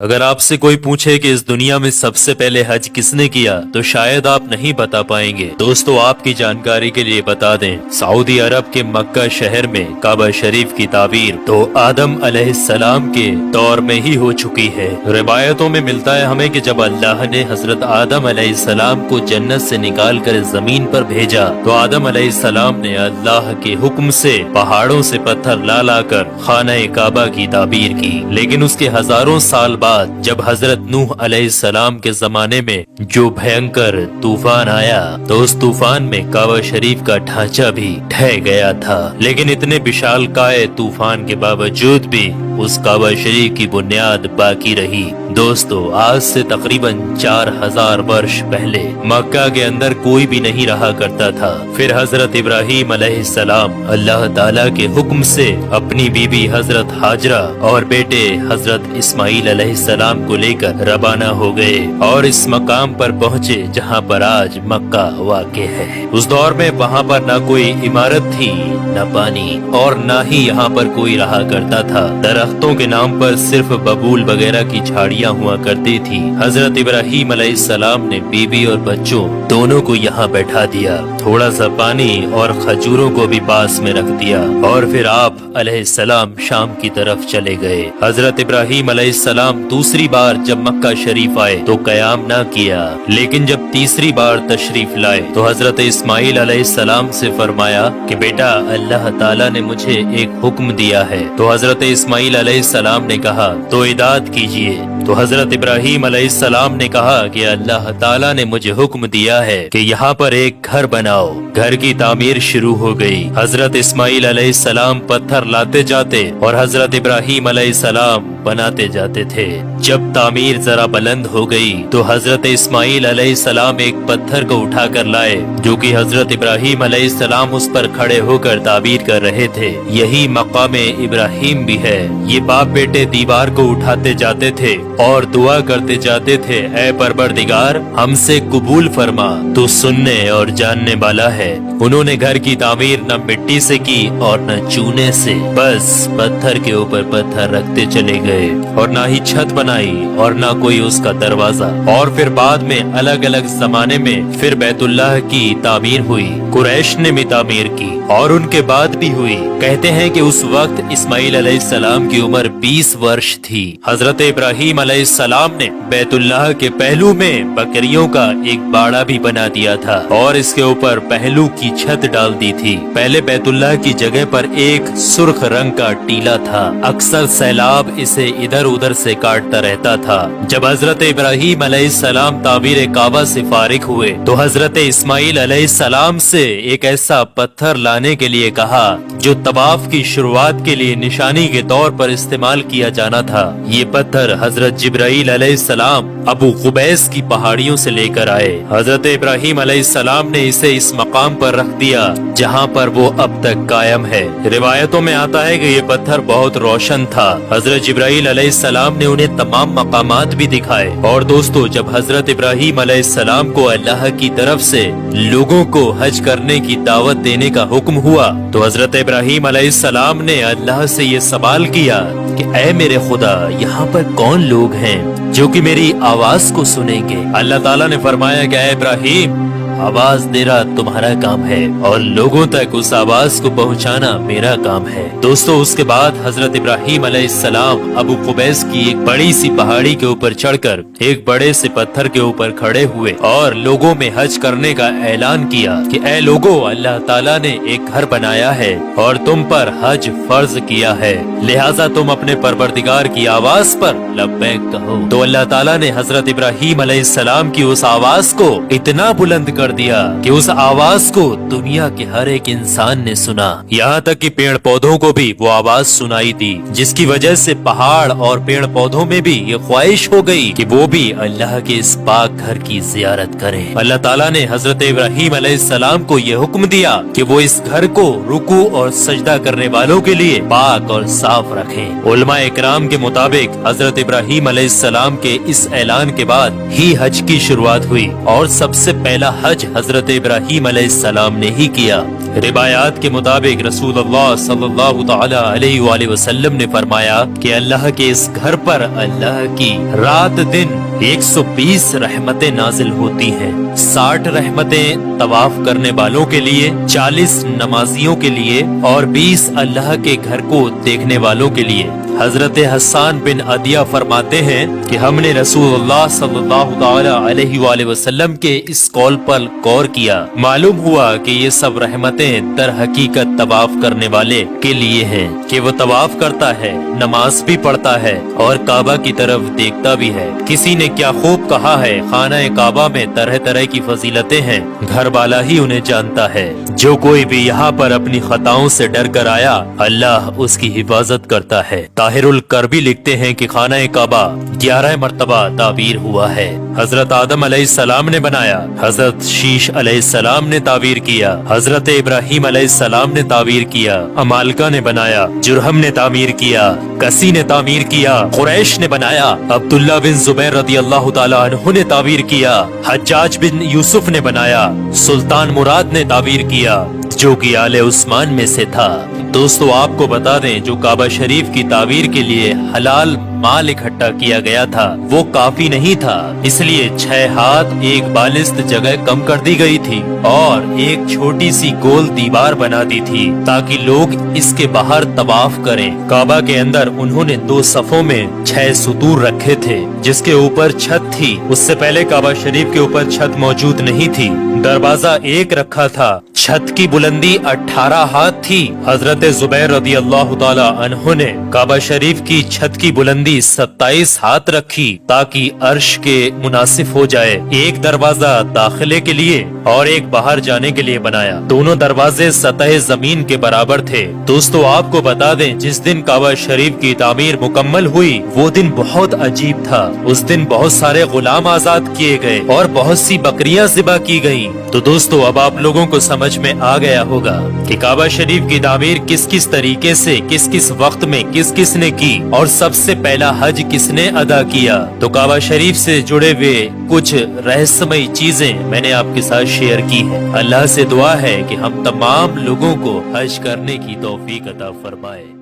अगर आपसे कोई पूछे कि इस दुनिया में सबसे पहले हज किसने किया तो शायद आप नहीं बता पाएंगे। दोस्तों, आपकी जानकारी के लिए बता दें, सऊदी अरब के मक्का शहर में काबा शरीफ की ताबीर तो आदम अलैहिस्सलाम के दौर में ही हो चुकी है। रिवायतों में मिलता है हमें कि जब अल्लाह ने हजरत आदम अलैहिस्सलाम को जन्नत से निकाल कर जमीन पर भेजा तो आदम अलैहिस्सलाम ने अल्लाह के हुक्म से पहाड़ों से पत्थर ला लाकर खाना काबा की ताबीर की। लेकिन उसके हजारों साल बाद जब हजरत नूह अलैहिस्सलाम के जमाने में जो भयंकर तूफान आया तो उस तूफान में काबा शरीफ का ढांचा भी ढह गया था। लेकिन इतने विशालकाय तूफान के बावजूद भी उस काबा शरीफ की बुनियाद बाकी रही। दोस्तों, आज से तकरीबन 4000 वर्ष पहले मक्का के अंदर कोई भी नहीं रहा करता था। फिर हजरत इब्राहीम अलैहिस्सलाम अल्लाह ताला के हुक्म से अपनी बीबी हजरत हाजरा और बेटे हजरत इस्माइल अलैहिस्सलाम को लेकर रवाना हो गए और इस मकाम पर पहुँचे जहाँ पर आज मक्का वाक़ है। उस दौर में वहाँ पर न कोई इमारत थी, न पानी और न ही यहाँ पर कोई रहा करता था। दरख्तों के नाम पर सिर्फ बबूल वगैरह की झाड़ियाँ हुआ करती थी। हजरत इब्राहीम अलैहिस्सलाम ने बीबी और बच्चों दोनों को यहाँ बैठा दिया, थोड़ा सा पानी और खजूरों को भी पास में रख दिया और फिर आप अलैहिस्सलाम शाम की तरफ चले गए। हजरत इब्राहीम अलैहिस्सलाम दूसरी बार जब मक्का शरीफ आए तो कयाम ना किया, लेकिन जब तीसरी बार तशरीफ लाए तो हजरत इस्माइल अलैहिस्सलाम से फरमाया कि बेटा, अल्लाह ताला ने मुझे एक हुक्म दिया है। तो हजरत इस्माइल अलैहिस्सलाम ने कहा तो इदात कीजिए। तो हजरत इब्राहीम अलैहिस्सलाम ने कहा कि अल्लाह ताला ने मुझे हुक्म दिया है कि यहाँ पर एक घर बनाओ। घर की तामीर शुरू हो गई। हजरत इस्माइल अलैहिस्सलाम पत्थर लाते जाते और हजरत इब्राहीम अलैहिस्सलाम बनाते जाते थे। जब तामीर जरा बुलंद हो गई तो हजरत इस्माइल अलैहिस्सलाम एक पत्थर को उठा कर लाए जो कि हजरत इब्राहीम अलैहिस्सलाम उस पर खड़े होकर ताबीर कर रहे थे। यही मकामे इब्राहीम भी है। ये बाप बेटे दीवार को उठाते जाते थे और दुआ करते जाते थे, ऐ परवरदिगार, हमसे कबूल फरमा, तू सुनने और जानने वाला है। उन्होंने घर की तामीर न मिट्टी से की और न चूने से, बस पत्थर के ऊपर पत्थर रखते चले गए और ना ही छत बनाई और ना कोई उसका दरवाजा। और फिर बाद में अलग अलग जमाने में फिर बैतुल्लाह की तामीर हुई, कुरैश ने भी तामीर की और उनके बाद भी हुई। कहते हैं कि उस वक्त इस्माइल अलैहिस्सलाम की उम्र 20 वर्ष थी। हजरत इब्राहीम अलैहिस्सलाम ने बैतुल्लाह के पहलू में बकरियों का एक बाड़ा भी बना दिया था और इसके ऊपर पहलू की छत डाल दी थी। पहले बैतुल्लाह की जगह पर एक सुर्ख रंग का टीला था। अक्सर सैलाब इसे इधर उधर से काटता रहता था। जब हजरत इब्राहीम अलैहिस्सलाम ताबीर काबा से फारिग हुए तो हजरत इस्माइल अलैहिस्सलाम से एक ऐसा पत्थर लाने के लिए कहा जो तवाफ की शुरुआत के लिए निशानी के तौर पर इस्तेमाल किया जाना था। ये पत्थर हजरत जिब्राइल अलैहिस्सलाम अबू कुबैस की पहाड़ियों से लेकर आए। हजरत इब्राहीम अलैहिस्सलाम ने इसे इस मकाम पर रख दिया जहाँ पर वो अब तक कायम है। रिवायतों में आता है कि ये पत्थर बहुत रोशन था। हजरत जिब्राइल अलैहिस्सलाम ने उन्हें तमाम मकामात भी दिखाए। और दोस्तों, जब हजरत इब्राहीम अलैहिस्सलाम को अल्लाह की तरफ से लोगों को हज करने की दावत देने का हुक्म हुआ तो हजरत इब्राहीम अलैहिस्सलाम ने अल्लाह से ये सवाल किया कि ऐ मेरे खुदा, यहाँ पर कौन लोग हैं जो कि मेरी आवाज को सुनेंगे। अल्लाह ताला ने फरमाया कि ऐ इब्राहीम, आवाज देना तुम्हारा काम है और लोगों तक उस आवाज को पहुंचाना मेरा काम है। दोस्तों, उसके बाद हजरत इब्राहीम अलैहिस्सलाम अबू कुबैस की एक बड़ी सी पहाड़ी के ऊपर चढ़कर एक बड़े से पत्थर के ऊपर खड़े हुए और लोगों में हज करने का ऐलान किया कि ऐ लोगों, अल्लाह ताला ने एक घर बनाया है और तुम पर हज फर्ज किया है, लिहाजा तुम अपने परवरदिगार की आवाज पर लब्बैक कहो। तो अल्लाह ताला ने हजरत इब्राहीम अलैहिस्सलाम की उस आवाज को इतना बुलंद कर दिया कि उस आवाज को दुनिया के हर एक इंसान ने सुना। यहाँ तक कि पेड़ पौधों को भी वो आवाज सुनाई दी, जिसकी वजह से पहाड़ और पेड़ पौधों में भी ये ख्वाहिश हो गई कि वो भी अल्लाह के इस पाक घर की जियारत करें। अल्लाह ताला ने हजरत इब्राहीम अलैहिस्सलाम को ये हुक्म दिया कि वो इस घर को रुकू और सजदा करने वालों के लिए पाक और साफ रखें। उलमा इकराम के मुताबिक हजरत इब्राहीम अलैहिस्सलाम के इस ऐलान के बाद ही हज की शुरुआत हुई और सबसे पहला हज हज हजरत इब्राहीम अलैहिस्सलाम ने ही किया। रिवायात के मुताबिक रसूलुल्लाह सल्लल्लाहु तआला अलैहि वसल्लम ने फरमाया कि अल्लाह के इस घर पर अल्लाह की रात दिन 120 रहमतें नाजिल होती हैं। 60 रहमतें तवाफ करने वालों के लिए, 40 नमाजियों के लिए और 20 अल्लाह के घर को देखने वालों के लिए। हजरत हसन बिन अदिया फरमाते हैं कि हमने रसूलुल्लाह सल्लल्लाहु तआला अलैहि वसल्लम के इस कौल पर गौर किया। मालूम हुआ कि ये सब रहमतें दर हकीकत तवाफ करने वाले के लिए हैं कि वो तवाफ करता है, नमाज भी पढ़ता है और काबा की तरफ देखता भी है। किसी ने क्या खूब कहा है, खाना काबा में तरह तरह की फजीलतें हैं, घर वाला ही उन्हें जानता है। जो कोई भी यहाँ पर अपनी खताओं से डर कर आया, अल्लाह उसकी हिफाजत करता है। ताहिरुल करबी लिखते हैं कि खाना काबा 11 मरतबा ताबीर हुआ है। हजरत आदम अलैहिस्सलाम ने बनाया, हजरत शीश अलैहिस्सलाम ने ताबीर किया, हजरत इब्राहीम अलैहिस्सलाम ने ताबीर किया, अमालका ने बनाया, जुरहम ने तामीर किया, कसी ने तामीर किया, कुरैश ने बनाया, अब्दुल्ला बिन जुबैर रदियल्लाहु ताला अन्हु ने ताबीर किया, हज्जाज बिन यूसुफ ने बनाया, सुल्तान मुराद ने ताबीर किया जो कि आले उस्मान में से था। दोस्तों आपको बता दें, जो काबा शरीफ की ताबीर के लिए हलाल माल इकट्ठा किया गया था वो काफी नहीं था, इसलिए 6 हाथ एक बालिस्त जगह कम कर दी गई थी और एक छोटी सी गोल दीवार बना दी थी ताकि लोग इसके बाहर तवाफ करें। काबा के अंदर उन्होंने 2 सफों में 6 सुतूर रखे थे जिसके ऊपर छत थी। उससे पहले काबा शरीफ के ऊपर छत मौजूद नहीं थी। दरवाजा एक रखा था। छत की बुलंदी 18 हाथ थी। हजरत जुबैर रदियल्लाहु ताला अन्हु ने काबा शरीफ की छत की बुलंदी 27 हाथ रखी ताकि अर्श के मुनासिब हो जाए। एक दरवाजा दाखिले के लिए और एक बाहर जाने के लिए बनाया। दोनों दरवाजे सतह जमीन के बराबर थे। दोस्तों आपको बता दें, जिस दिन काबा शरीफ की तामीर मुकम्मल हुई वो दिन बहुत अजीब था। उस दिन बहुत सारे गुलाम आजाद किए गए और बहुत सी बकरियां ज़िबा की गयी। तो दोस्तों अब आप लोगों को समझ में आ गया होगा कि काबा शरीफ की तामीर किस किस तरीके से, किस किस वक्त में किस किस ने की और सबसे पहला हज किसने अदा किया। तो काबा शरीफ से जुड़े हुए कुछ रहस्यमयी चीजें मैंने आपके साथ शेयर की है। अल्लाह से दुआ है कि हम तमाम लोगों को हज करने की तौफीक अता फरमाए।